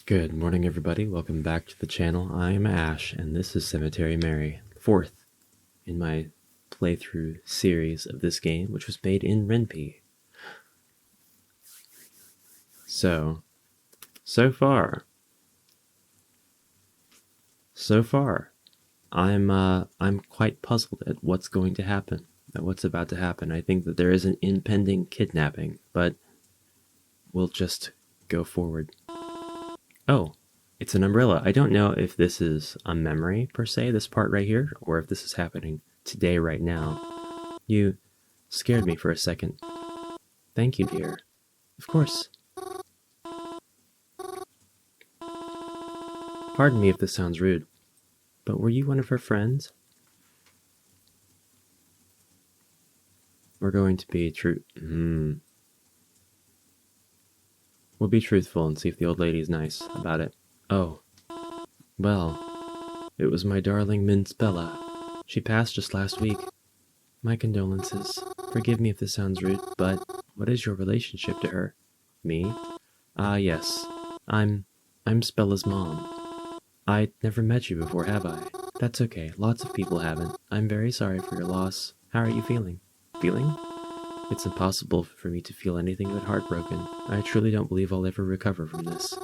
Good morning, everybody. Welcome back to the channel. I am Ash, and this is Cemetary Mary, fourth in my playthrough series of this game, which was made in REN'PY. So far, I'm quite puzzled at what's going to happen, at what's about to happen. I think that there is an impending kidnapping, but we'll just go forward. Oh, it's an umbrella. I don't know if this is a memory, per se, this part right here, or if this is happening today, right now. You scared me for a second. Thank you, dear. Of course. Pardon me if this sounds rude, but were you one of her friends? We're going to be We'll be truthful and see if the old lady's nice about it. Oh. Well, it was my darling Miss Bella. She passed just last week. My condolences. Forgive me if this sounds rude, but what is your relationship to her? Me? Ah, yes. I'm Spella's mom. I never met you before, have I? That's okay. Lots of people haven't. I'm very sorry for your loss. How are you feeling? Feeling? It's impossible for me to feel anything but heartbroken. I truly don't believe I'll ever recover from this.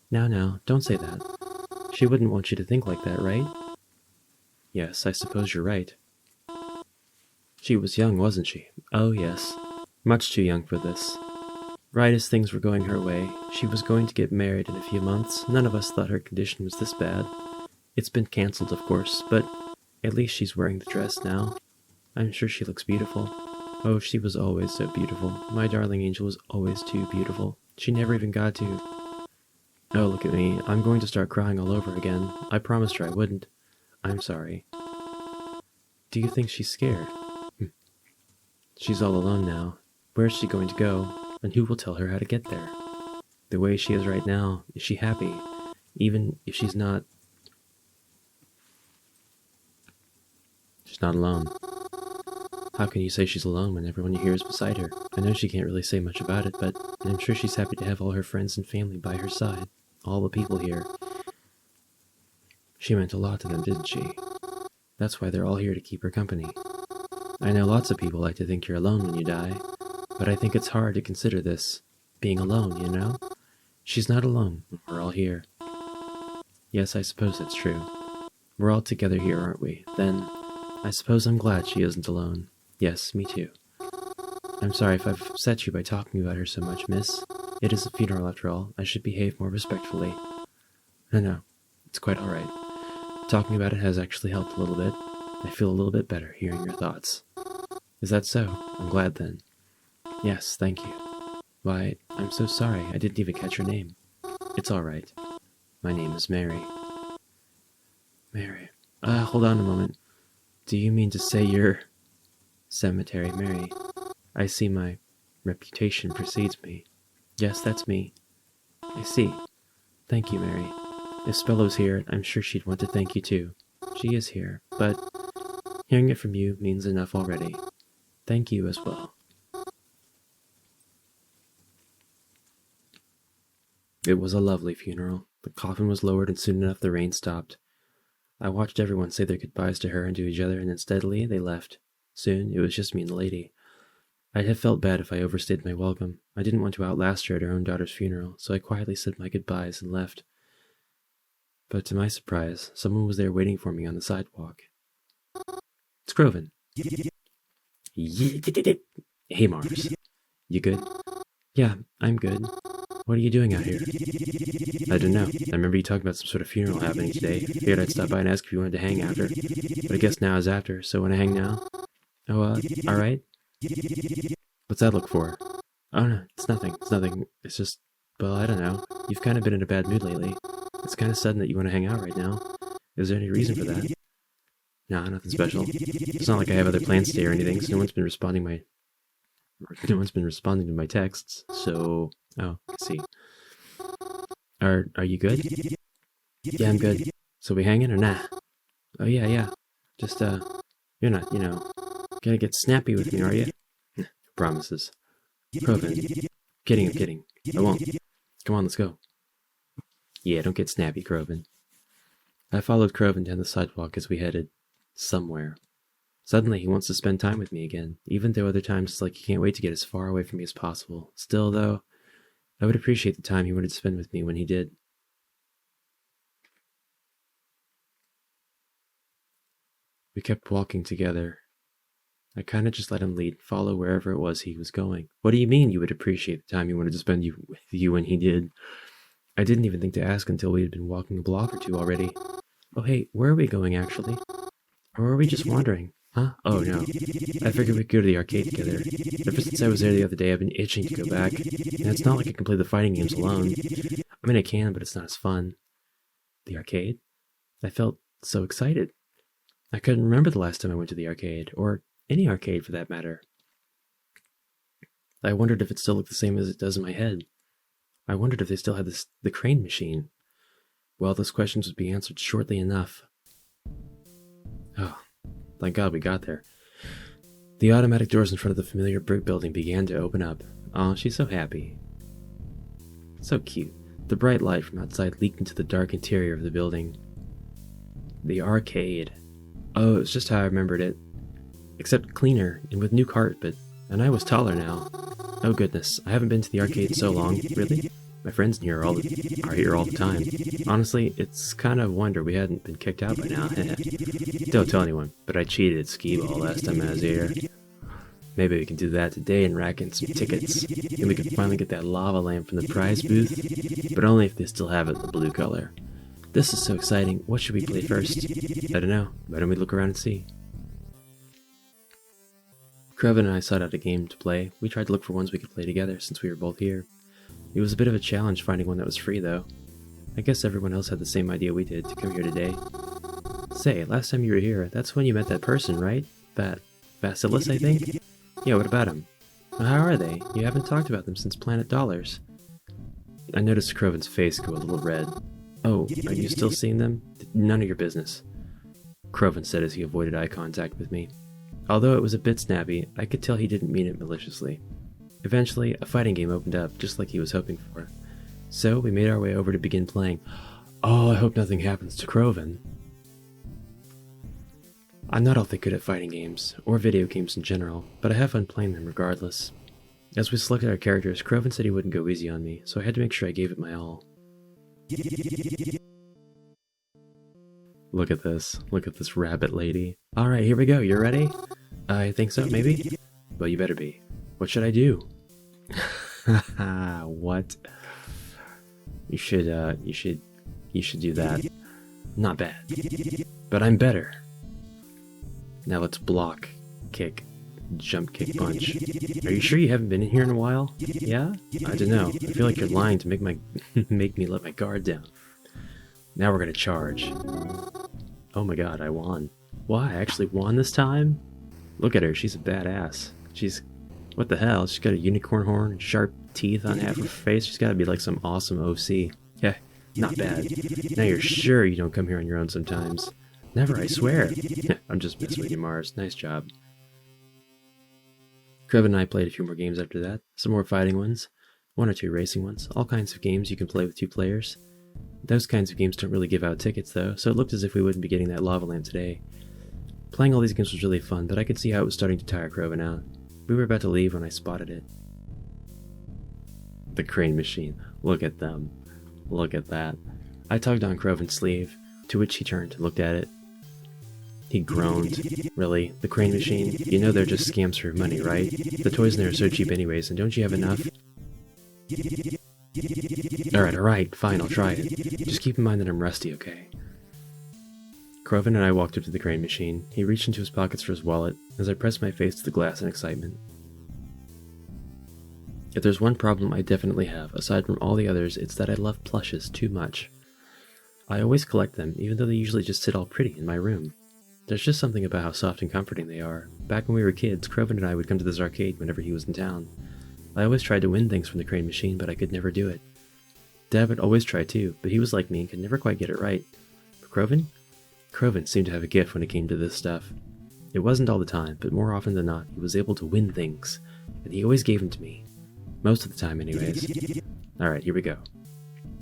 Now, don't say that. She wouldn't want you to think like that, right? Yes, I suppose you're right. She was young, wasn't she? Oh, yes. Much too young for this. Right as things were going her way, she was going to get married in a few months. None of us thought her condition was this bad. It's been cancelled, of course, but at least she's wearing the dress now. I'm sure she looks beautiful. Oh, she was always so beautiful. My darling angel was always too beautiful. She never even got to... Oh, look at me. I'm going to start crying all over again. I promised her I wouldn't. I'm sorry. Do you think she's scared? She's all alone now. Where's she going to go? And who will tell her how to get there? The way she is right now, is she happy? Even if she's not... She's not alone. How can you say she's alone when everyone you hear is beside her? I know she can't really say much about it, but I'm sure she's happy to have all her friends and family by her side. All the people here. She meant a lot to them, didn't she? That's why they're all here to keep her company. I know lots of people like to think you're alone when you die, but I think it's hard to consider this. Being alone, you know? She's not alone. We're all here. Yes, I suppose that's true. We're all together here, aren't we? Then, I suppose I'm glad she isn't alone. Yes, me too. I'm sorry if I've upset you by talking about her so much, miss. It is a funeral after all. I should behave more respectfully. No, it's quite alright. Talking about it has actually helped a little bit. I feel a little bit better hearing your thoughts. Is that so? I'm glad then. Yes, thank you. Why, I'm so sorry. I didn't even catch your name. It's alright. My name is Mary. Mary. Hold on a moment. Do you mean to say you're... Cemetary Mary? I see my reputation precedes me. Yes, that's me. I see. Thank you, Mary. If Spellow's here, I'm sure she'd want to thank you too. She is here, but hearing it from you means enough already. Thank you as well. It was a lovely funeral. The coffin was lowered and soon enough the rain stopped. I watched everyone say their goodbyes to her and to each other, and then steadily they left. Soon, it was just me and the lady. I'd have felt bad if I overstayed my welcome. I didn't want to outlast her at her own daughter's funeral, so I quietly said my goodbyes and left. But to my surprise, someone was there waiting for me on the sidewalk. It's Groven. Hey, Mars. You good? Yeah, I'm good. What are you doing out here? I don't know. I remember you talking about some sort of funeral happening today. Figured I'd stop by and ask if you wanted to hang after. But I guess now is after, so wanna hang now? Oh, alright. What's that look for? Oh no, it's nothing. It's just, well, I don't know. You've kind of been in a bad mood lately. It's kind of sudden that you want to hang out right now. Is there any reason for that? Nah, nothing special. It's not like I have other plans today or anything, so no one's been responding to my texts, so... Oh, I see. Are you good? Yeah, I'm good. So we hanging or nah? Oh yeah. Just, you're not, gonna get snappy with me, are you? Promises. Groven. I'm kidding. I won't. Come on, let's go. Yeah, don't get snappy, Croven. I followed Croven down the sidewalk as we headed somewhere. Suddenly, he wants to spend time with me again, even though other times it's like he can't wait to get as far away from me as possible. Still, though, I would appreciate the time he wanted to spend with me when he did. We kept walking together. I kind of just let him lead, follow wherever it was he was going. What do you mean you would appreciate the time he wanted to spend with you when he did? I didn't even think to ask until we had been walking a block or two already. Oh hey, where are we going actually? Or are we just wandering? Huh? Oh no. I figured we'd go to the arcade together. Ever since I was there the other day, I've been itching to go back. And it's not like I can play the fighting games alone. I mean I can, but it's not as fun. The arcade? I felt so excited. I couldn't remember the last time I went to the arcade, or any arcade for that matter. I wondered if it still looked the same as it does in my head. I wondered if they still had the crane machine. Well, those questions would be answered shortly enough. Oh, thank God we got there. The automatic doors in front of the familiar brick building began to open up. Oh, she's so happy. So cute. The bright light from outside leaked into the dark interior of the building. The arcade. Oh, it's just how I remembered it. Except cleaner, and with new carpet, and I was taller now. Oh goodness, I haven't been to the arcade so long. Really? My friends here are here all the time. Honestly, it's kind of a wonder we hadn't been kicked out by now. Don't tell anyone, but I cheated at skee-ball last time I was here. Maybe we can do that today and rack in some tickets. And we can finally get that lava lamp from the prize booth, but only if they still have it in the blue color. This is so exciting. What should we play first? I don't know. Why don't we look around and see? Creven and I sought out a game to play. We tried to look for ones we could play together since we were both here. It was a bit of a challenge finding one that was free, though. I guess everyone else had the same idea we did to come here today. Say, last time you were here, that's when you met that person, right? Basilis, I think? Yeah, what about him? Well, how are they? You haven't talked about them since Planet Dollars. I noticed Croven's face go a little red. Oh, are you still seeing them? None of your business. Croven said as he avoided eye contact with me. Although it was a bit snappy, I could tell he didn't mean it maliciously. Eventually, a fighting game opened up, just like he was hoping for. So, we made our way over to begin playing. Oh, I hope nothing happens to Croven. I'm not all that good at fighting games, or video games in general, but I have fun playing them regardless. As we selected our characters, Croven said he wouldn't go easy on me, so I had to make sure I gave it my all. Look at this rabbit lady. Alright, here we go, you ready? I think so, maybe? Well, you better be. What should I do? What? You should do that. Not bad. But I'm better. Now let's block, kick, jump, kick, punch. Are you sure you haven't been in here in a while? Yeah? I don't know. I feel like you're lying to make me let my guard down. Now we're gonna charge. Oh my god, I won. Why, I actually won this time? Look at her, she's a badass. What the hell? She's got a unicorn horn and sharp teeth on half her face. She's gotta be like some awesome OC. Yeah, not bad. Now you're sure you don't come here on your own sometimes. Never, I swear. I'm just messing with you, Mars. Nice job. Creven and I played a few more games after that. Some more fighting ones. 1 or 2 racing ones. All kinds of games you can play with 2 players. Those kinds of games don't really give out tickets though, so it looked as if we wouldn't be getting that lava lamp today. Playing all these games was really fun, but I could see how it was starting to tire Croven out. We were about to leave when I spotted it. The crane machine. Look at them. Look at that. I tugged on Croven's sleeve, to which he turned and looked at it. He groaned. Really? The crane machine? You know they're just scams for money, right? The toys in there are so cheap anyways, and don't you have enough? Alright, fine, I'll try it. Just keep in mind that I'm rusty, okay? Croven and I walked up to the crane machine. He reached into his pockets for his wallet, as I pressed my face to the glass in excitement. If there's one problem I definitely have, aside from all the others, it's that I love plushes too much. I always collect them, even though they usually just sit all pretty in my room. There's just something about how soft and comforting they are. Back when we were kids, Croven and I would come to this arcade whenever he was in town. I always tried to win things from the crane machine, but I could never do it. Dad would always try too, but he was like me and could never quite get it right. But Croven seemed to have a gift when it came to this stuff. It wasn't all the time, but more often than not, he was able to win things, and he always gave them to me. Most of the time, anyways. Alright, here we go.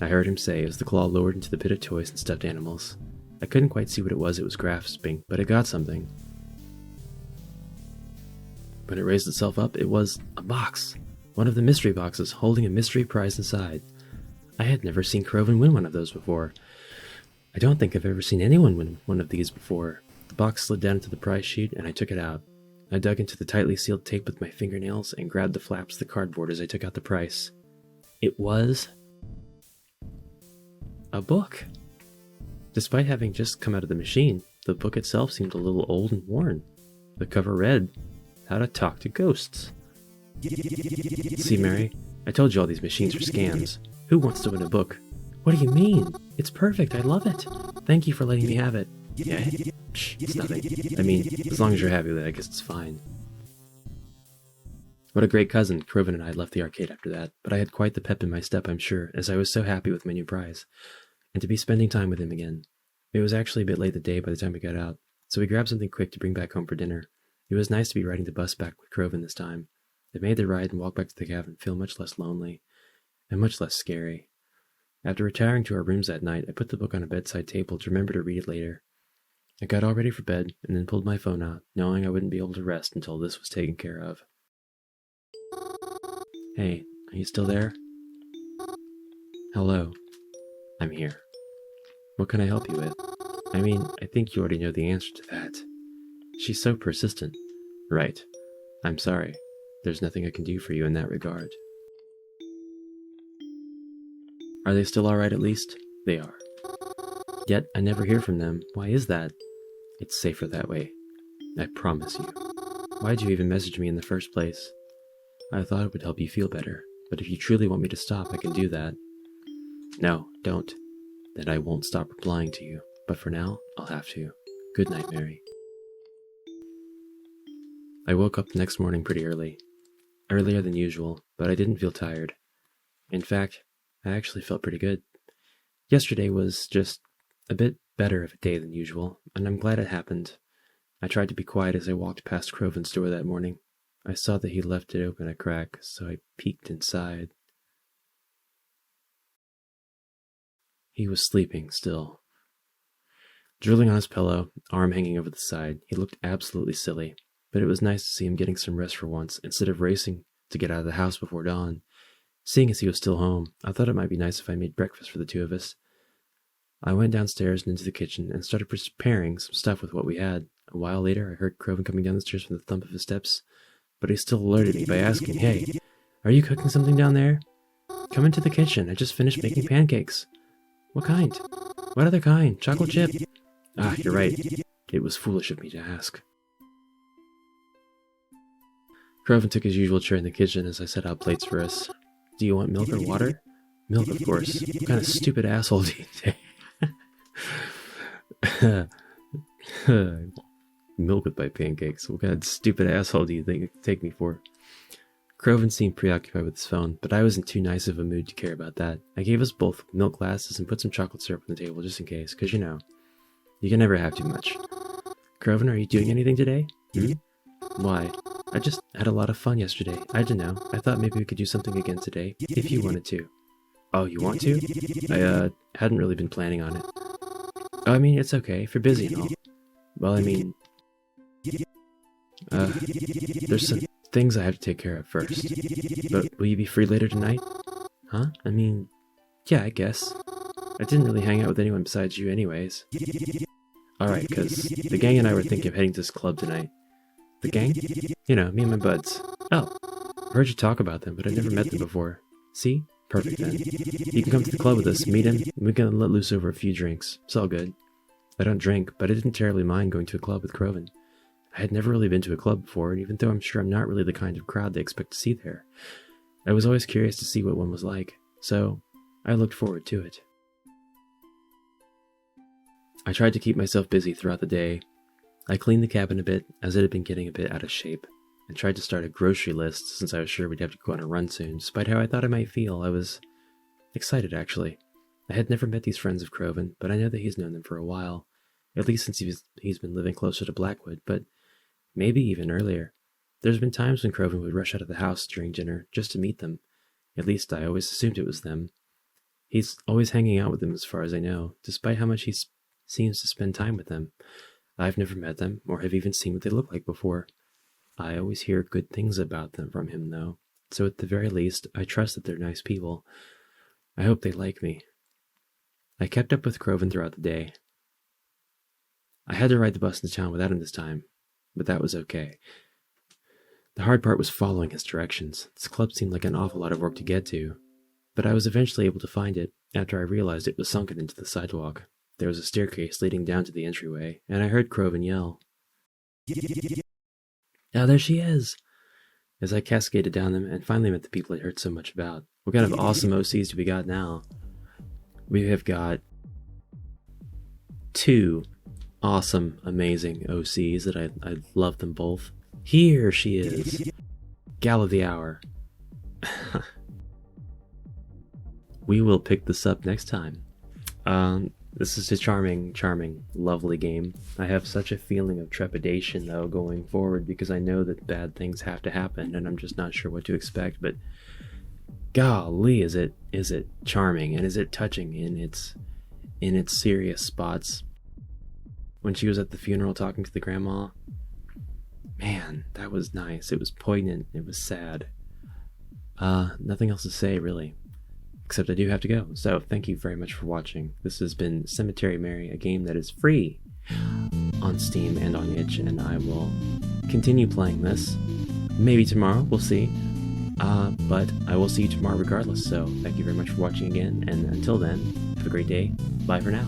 I heard him say as the claw lowered into the pit of toys and stuffed animals. I couldn't quite see what it was grasping, but it got something. When it raised itself up, it was a box. One of the mystery boxes, holding a mystery prize inside. I had never seen Croven win one of those before. I don't think I've ever seen anyone win one of these before. The box slid down into the prize sheet, and I took it out. I dug into the tightly sealed tape with my fingernails and grabbed the flaps of the cardboard as I took out the price. It was a book. Despite having just come out of the machine, the book itself seemed a little old and worn. The cover read, How to Talk to Ghosts. See, Mary, I told you all these machines are scams. Who wants to win a book? What do you mean? It's perfect, I love it. Thank you for letting me have it. Yeah, shh, it's nothing. I mean, as long as you're happy with it, I guess it's fine. What a great cousin. Croven and I left the arcade after that, but I had quite the pep in my step, I'm sure, as I was so happy with my new prize. And to be spending time with him again. It was actually a bit late the day by the time we got out, so we grabbed something quick to bring back home for dinner. It was nice to be riding the bus back with Croven this time. It made the ride and walk back to the cabin feel much less lonely, and much less scary. After retiring to our rooms that night, I put the book on a bedside table to remember to read it later. I got all ready for bed, and then pulled my phone out, knowing I wouldn't be able to rest until this was taken care of. Hey, are you still there? Hello. I'm here. What can I help you with? I mean, I think you already know the answer to that. She's so persistent. Right. I'm sorry. There's nothing I can do for you in that regard. Are they still alright at least? They are. Yet, I never hear from them. Why is that? It's safer that way. I promise you. Why'd you even message me in the first place? I thought it would help you feel better, but if you truly want me to stop, I can do that. No, don't. Then I won't stop replying to you, but for now, I'll have to. Good night, Mary. I woke up the next morning pretty early. Earlier than usual, but I didn't feel tired. In fact, I actually felt pretty good. Yesterday was just a bit better of a day than usual, and I'm glad it happened. I tried to be quiet as I walked past Croven's door that morning. I saw that he left it open a crack, so I peeked inside. He was sleeping still. Drooling on his pillow, arm hanging over the side, he looked absolutely silly, but it was nice to see him getting some rest for once, instead of racing to get out of the house before dawn. Seeing as he was still home, I thought it might be nice if I made breakfast for the two of us. I went downstairs and into the kitchen and started preparing some stuff with what we had. A while later, I heard Croven coming down the stairs from the thump of his steps, but he still alerted me by asking, Hey, are you cooking something down there? Come into the kitchen, I just finished making pancakes. What kind? What other kind? Chocolate chip? Ah, you're right. It was foolish of me to ask. Croven took his usual chair in the kitchen as I set out plates for us. Do you want milk or water? Milk, of course. What kind of stupid asshole do you take? Milk with my pancakes. What kind of stupid asshole do you think you take me for? Croven seemed preoccupied with his phone, but I was in too nice of a mood to care about that. I gave us both milk glasses and put some chocolate syrup on the table just in case, because you know, you can never have too much. Croven, are you doing anything today? Why? I just had a lot of fun yesterday. I don't know. I thought maybe we could do something again today, if you wanted to. Oh, you want to? I hadn't really been planning on it. Oh, I mean, it's okay, if you're busy and all. Well, I mean, there's some things I have to take care of first. But will you be free later tonight? Huh? I mean, yeah, I guess. I didn't really hang out with anyone besides you anyways. Alright, because the gang and I were thinking of heading to this club tonight. The gang? You know, me and my buds. Oh, I heard you talk about them, but I've never met them before. See? Perfect then. You can come to the club with us, meet him, and we can let loose over a few drinks. It's all good. I don't drink, but I didn't terribly mind going to a club with Croven. I had never really been to a club before, and even though I'm sure I'm not really the kind of crowd they expect to see there, I was always curious to see what one was like, so I looked forward to it. I tried to keep myself busy throughout the day. I cleaned the cabin a bit, as it had been getting a bit out of shape, and tried to start a grocery list since I was sure we'd have to go on a run soon. Despite how I thought I might feel, I was excited, actually. I had never met these friends of Croven, but I know that he's known them for a while, at least since he's been living closer to Blackwood, but maybe even earlier. There's been times when Croven would rush out of the house during dinner just to meet them. At least I always assumed it was them. He's always hanging out with them as far as I know, despite how much he seems to spend time with them. I've never met them, or have even seen what they look like before. I always hear good things about them from him, though, so at the very least, I trust that they're nice people. I hope they like me. I kept up with Croven throughout the day. I had to ride the bus into town without him this time, but that was okay. The hard part was following his directions. This club seemed like an awful lot of work to get to, but I was eventually able to find it after I realized it was sunken into the sidewalk. There was a staircase leading down to the entryway, and I heard Croven yell, "Oh, there she is!" as I cascaded down them and finally met the people I heard so much about. What kind of awesome OCs do we got now? We have got 2 awesome, amazing OCs that I love them both. Here she is. Gal of the hour. We will pick this up next time. This is a charming, lovely game. I have such a feeling of trepidation, though, going forward, because I know that bad things have to happen, and I'm just not sure what to expect, but golly, is it charming, and is it touching in its serious spots. When she was at the funeral talking to the grandma, man, that was nice. It was poignant. It was sad. Nothing else to say, really. Except I do have to go. So thank you very much for watching. This has been Cemetary Mary, a game that is free on Steam and on itch, and I will continue playing this. Maybe tomorrow, we'll see. But I will see you tomorrow regardless. So thank you very much for watching again, and until then, have a great day. Bye for now.